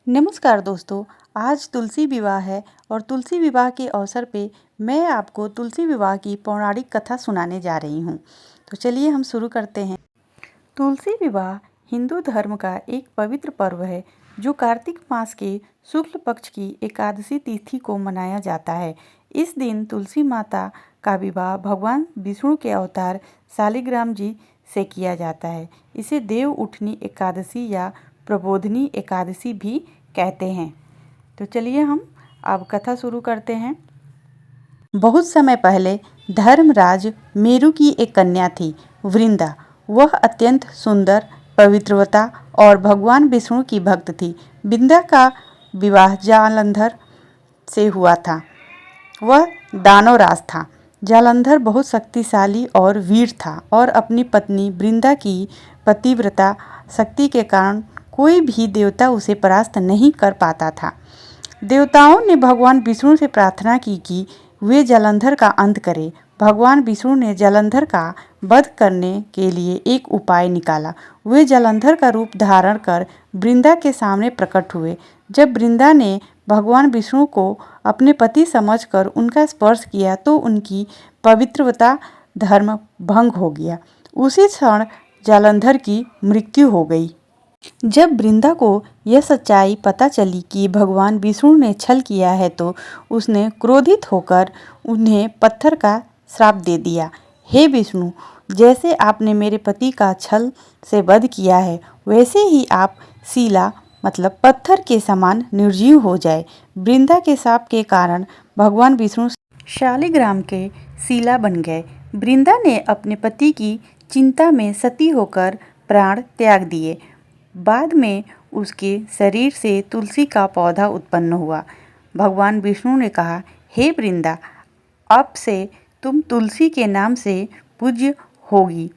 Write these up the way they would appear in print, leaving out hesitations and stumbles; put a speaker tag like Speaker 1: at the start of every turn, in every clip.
Speaker 1: नमस्कार दोस्तों, आज तुलसी विवाह है और तुलसी विवाह के अवसर पे मैं आपको तुलसी विवाह की पौराणिक कथा सुनाने जा रही हूँ। तो चलिए हम शुरू करते हैं। तुलसी विवाह हिंदू धर्म का एक पवित्र पर्व है जो कार्तिक मास के शुक्ल पक्ष की एकादशी तिथि को मनाया जाता है। इस दिन तुलसी माता का विवाह भगवान विष्णु के अवतार शालिग्राम जी से किया जाता है। इसे देव उठनी एकादशी या प्रबोधनी एकादशी भी कहते हैं। तो चलिए हम अब कथा शुरू करते हैं। बहुत समय पहले धर्मराज मेरु की एक कन्या थी, वृंदा। वह अत्यंत सुंदर, पवित्रवता और भगवान विष्णु की भक्त थी। वृंदा का विवाह जालंधर से हुआ था। वह दानवराज था। जालंधर बहुत शक्तिशाली और वीर था और अपनी पत्नी वृंदा की पतिव्रता शक्ति के कारण कोई भी देवता उसे परास्त नहीं कर पाता था। देवताओं ने भगवान विष्णु से प्रार्थना की कि वे जालंधर का अंत करें। भगवान विष्णु ने जालंधर का वध करने के लिए एक उपाय निकाला। वे जालंधर का रूप धारण कर वृंदा के सामने प्रकट हुए। जब वृंदा ने भगवान विष्णु को अपने पति समझकर उनका स्पर्श किया तो उनकी पवित्रता धर्म भंग हो गया। उसी क्षण जालंधर की मृत्यु हो गई। जब वृंदा को यह सच्चाई पता चली कि भगवान विष्णु ने छल किया है तो उसने क्रोधित होकर उन्हें पत्थर का श्राप दे दिया। हे विष्णु, जैसे आपने मेरे पति का छल से वध किया है वैसे ही आप शिला मतलब पत्थर के समान निर्जीव हो जाए। वृंदा के शाप के कारण भगवान विष्णु शालिग्राम के शिला बन गए। वृंदा ने अपने पति की चिंता में सती होकर प्राण त्याग दिए। बाद में उसके शरीर से तुलसी का पौधा उत्पन्न हुआ। भगवान विष्णु ने कहा, हे वृंदा, अब से तुम तुलसी के नाम से पूज्य होगी।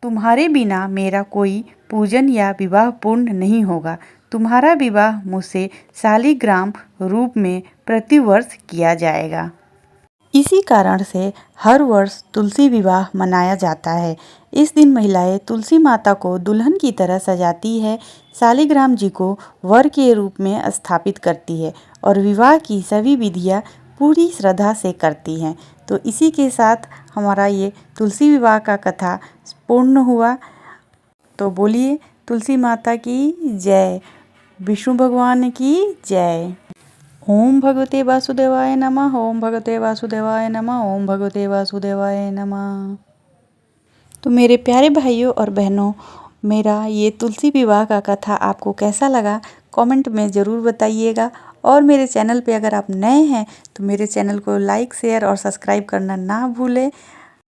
Speaker 1: तुम्हारे बिना मेरा कोई पूजन या विवाह पूर्ण नहीं होगा। तुम्हारा विवाह मुझसे शालिग्राम रूप में प्रतिवर्ष किया जाएगा। इसी कारण से हर वर्ष तुलसी विवाह मनाया जाता है। इस दिन महिलाएं तुलसी माता को दुल्हन की तरह सजाती है, शालिग्राम जी को वर के रूप में स्थापित करती है और विवाह की सभी विधियां पूरी श्रद्धा से करती हैं। तो इसी के साथ हमारा ये तुलसी विवाह का कथा पूर्ण हुआ। तो बोलिए तुलसी माता की जय, विष्णु भगवान की जय। ओम भगवते वासुदेवाय नमः। ओम भगवते वासुदेवाय नमः। ओम भगवते वासुदेवाय नमः। तो मेरे प्यारे भाइयों और बहनों, मेरा ये तुलसी विवाह का कथा आपको कैसा लगा कमेंट में ज़रूर बताइएगा। और मेरे चैनल पे अगर आप नए हैं तो मेरे चैनल को लाइक, शेयर और सब्सक्राइब करना ना भूलें।